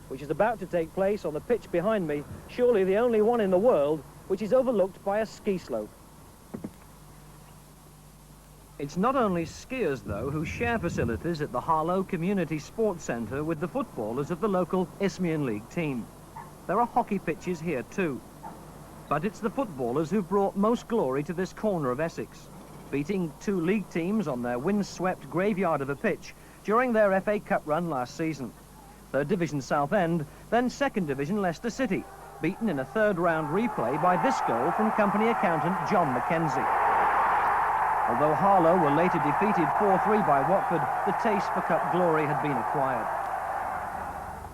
which is about to take place on the pitch behind me, surely the only one in the world which is overlooked by a ski slope. It's not only skiers, though, who share facilities at the Harlow Community Sports Centre with the footballers of the local Isthmian League team. There are hockey pitches here too. But it's the footballers who've brought most glory to this corner of Essex, beating 2 league teams on their wind-swept graveyard of a pitch during their FA Cup run last season. 3rd Division Southend, then 2nd Division Leicester City, beaten in a 3rd round replay by this goal from company accountant John Mackenzie. Although Harlow were later defeated 4-3 by Watford, the taste for cup glory had been acquired.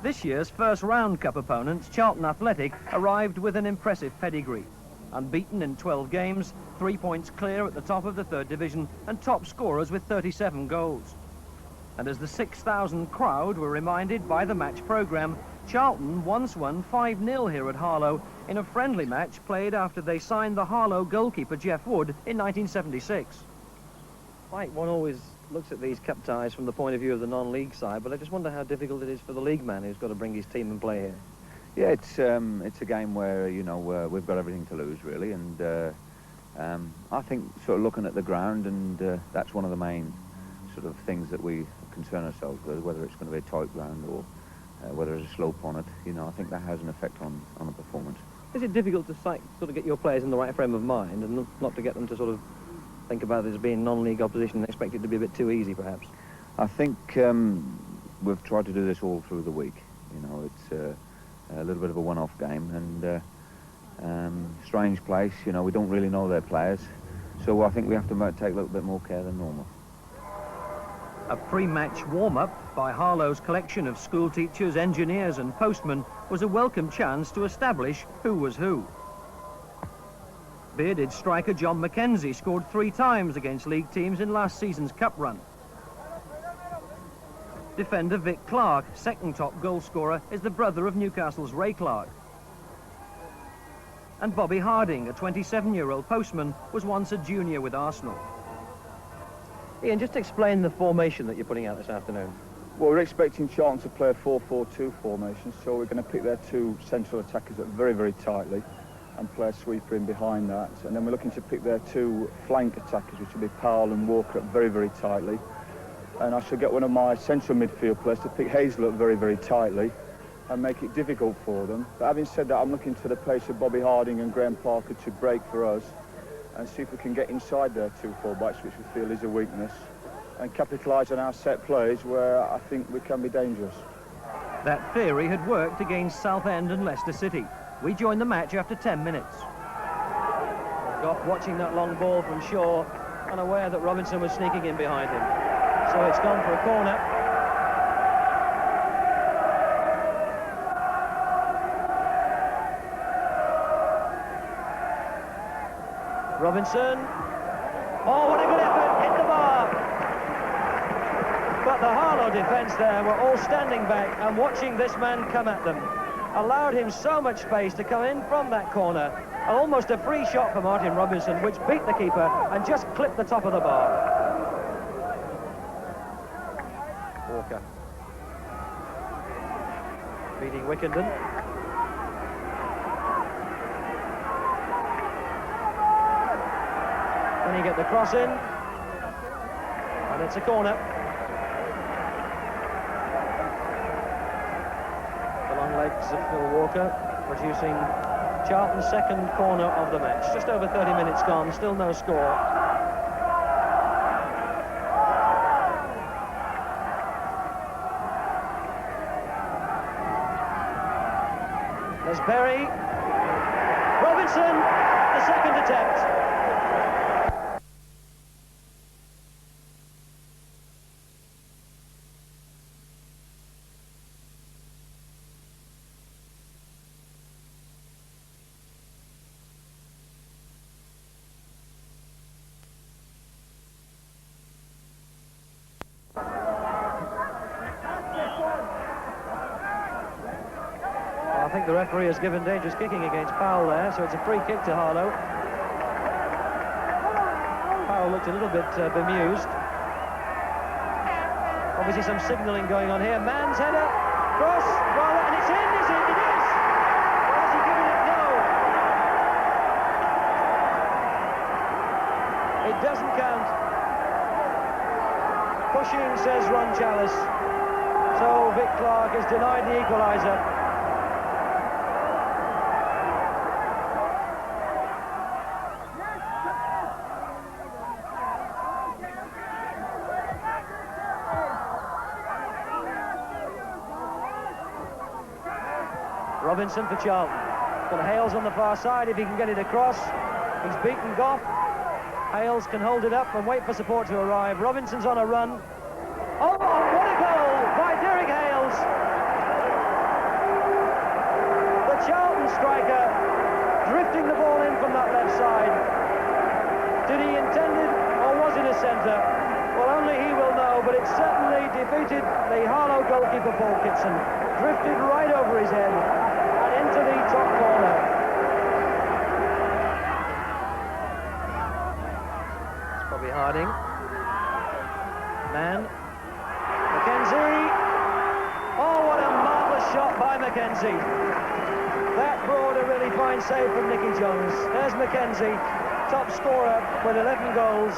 This year's first round cup opponents, Charlton Athletic, arrived with an impressive pedigree. Unbeaten in 12 games, 3 points clear at the top of the 3rd Division and top scorers with 37 goals. And as the 6,000 crowd were reminded by the match programme, Charlton once won 5-0 here at Harlow in a friendly match played after they signed the Harlow goalkeeper Jeff Wood in 1976. Right, one always looks at these cup ties from the point of view of the non-league side, but I just wonder how difficult it is for the league man who's got to bring his team and play here. Yeah, it's a game where, you know, we've got everything to lose, really, and I think sort of looking at the ground, and that's one of the main sort of things that we concern ourselves with, whether it's going to be a tight ground or whether there's a slope on it. You know, I think that has an effect on the performance. Is it difficult to sort of get your players in the right frame of mind and not to get them to sort of think about it as being non-league opposition and expect it to be a bit too easy, perhaps? I think we've tried to do this all through the week. You know, it's a little bit of a one-off game, and strange place. You know, we don't really know their players, so I think we have to take a little bit more care than normal. A pre-match warm-up by Harlow's collection of school teachers, engineers and postmen was a welcome chance to establish who was who. Bearded striker John Mackenzie scored 3 times against league teams in last season's cup run. Defender Vic Clark, second top goal scorer, is the brother of Newcastle's Ray Clark. And Bobby Harding, a 27-year-old postman, was once a junior with Arsenal. Ian, just explain the formation that you're putting out this afternoon. Well, we're expecting Charlton to play a 4-4-2 formation, so we're going to pick their 2 central attackers up very, very tightly and play a sweeper in behind that. And then we're looking to pick their 2 flank attackers, which will be Powell and Walker, up very, very tightly. And I shall get one of my central midfield players to pick Hales up very, very tightly and make it difficult for them. But having said that, I'm looking to the pace of Bobby Harding and Graham Parker to break for us and see if we can get inside their 2 full-backs, which we feel is a weakness, and capitalise on our set plays where I think we can be dangerous. That theory had worked against Southend and Leicester City. We joined the match after 10 minutes. Goff watching that long ball from Shaw, unaware that Robinson was sneaking in behind him. So it's gone for a corner. Robinson. Oh, what a good effort. Hit the bar. But the Harlow defence there were all standing back and watching this man come at them. Allowed him so much space to come in from that corner. Almost a free shot for Martin Robinson, which beat the keeper and just clipped the top of the bar. Walker. Beating Wickenden. Then you get the cross in, and it's a corner. The long legs of Phil Walker producing Charlton's second corner of the match. Just over 30 minutes gone, still no score. There's Berry. Robinson, the second attempt. I think the referee has given dangerous kicking against Powell there, so it's a free kick to Harlow. Powell looked a little bit bemused. Obviously some signalling going on here. Man's header, cross, rather, and it's doesn't count. Pushing, says Ron Chalice. So Vic Clark has denied the equaliser. Robinson for Charlton. Got Hales on the far side if he can get it across. He's beaten Goff. Hales can hold it up and wait for support to arrive. Robinson's on a run. Oh, what a goal by Derek Hales! The Charlton striker drifting the ball in from that left side. Did he intend it or was it a centre? Well, only he will know, but it certainly defeated the Harlow goalkeeper Paul Kitson. Drifted right over his head and into the top corner. It's Bobby Harding. Mann. Mackenzie. Oh, what a marvellous shot by Mackenzie. That brought a really fine save from Nicky Johns. There's Mackenzie, top scorer with 11 goals.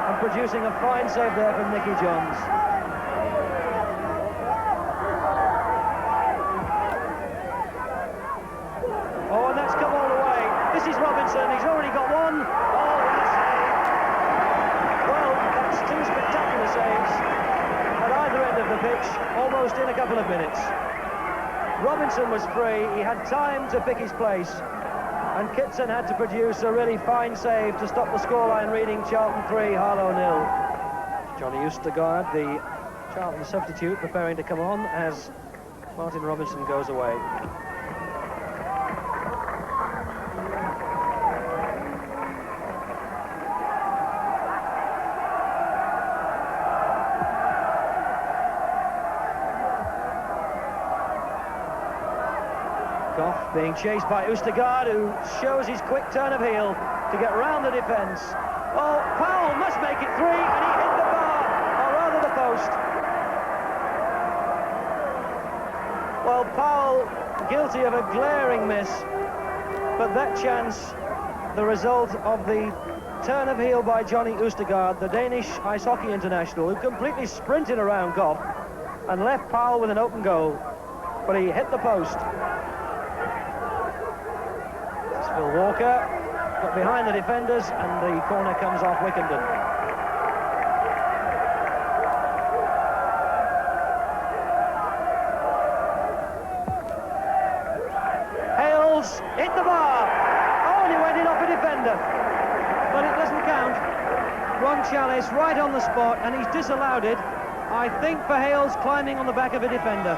And producing a fine save there from Nicky Johns. Oh, and that's come all the way. This is Robinson. He's already got one. Oh, what a save. Well, that's two spectacular saves at either end of the pitch, almost in a couple of minutes. Robinson was free. He had time to pick his place. And Kitson had to produce a really fine save to stop the scoreline reading Charlton 3, Harlow 0. Johnny Oostergaard, the Charlton substitute, preparing to come on as Martin Robinson goes away. Goff being chased by Oostergaard, who shows his quick turn of heel to get round the defence. Oh, Powell must make it 3, and he hit the bar, or rather the post. Well, Powell guilty of a glaring miss, but that chance, the result of the turn of heel by Johnny Oostergaard, the Danish ice hockey international, who completely sprinted around Goff and left Powell with an open goal, but he hit the post. Phil Walker got behind the defenders and the corner comes off Wickenden. Hales hit the bar. Oh, and he went in off a defender. But it doesn't count. Ron Chalice right on the spot, and he's disallowed it, I think, for Hales climbing on the back of a defender.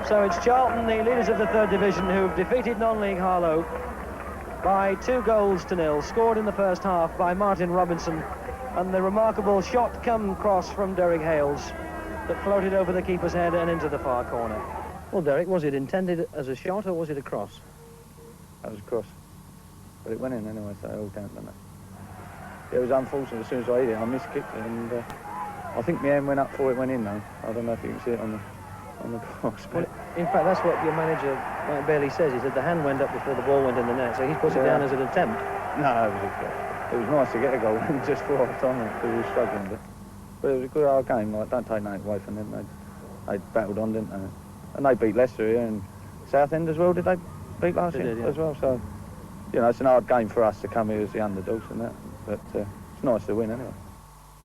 So it's Charlton, the leaders of the third division, who've defeated non-league Harlow by 2-0, scored in the first half by Martin Robinson, and the remarkable shot come cross from Derek Hales that floated over the keeper's head and into the far corner. Well, Derek, was it intended as a shot or was it a cross? That was a cross. But it went in anyway, so it all counted, didn't it? It was unfortunate. As soon as I hit it, I miskicked it, and I think my hand went up before it went in, though. I don't know if you can see it on the box. Well, in fact, that's what your manager, Mike Bailey, says. He said the hand went up before the ball went in the net, so he's put it down as an attempt. No, it was nice to get a goal just for half time because we were struggling. But it was a good hard game. Like, don't take nothing away from them. They battled on, didn't they? And they beat Leicester here and Southend as well. Did they beat last year as well? So, you know, it's an hard game for us to come here as the underdogs and that. But it's nice to win anyway.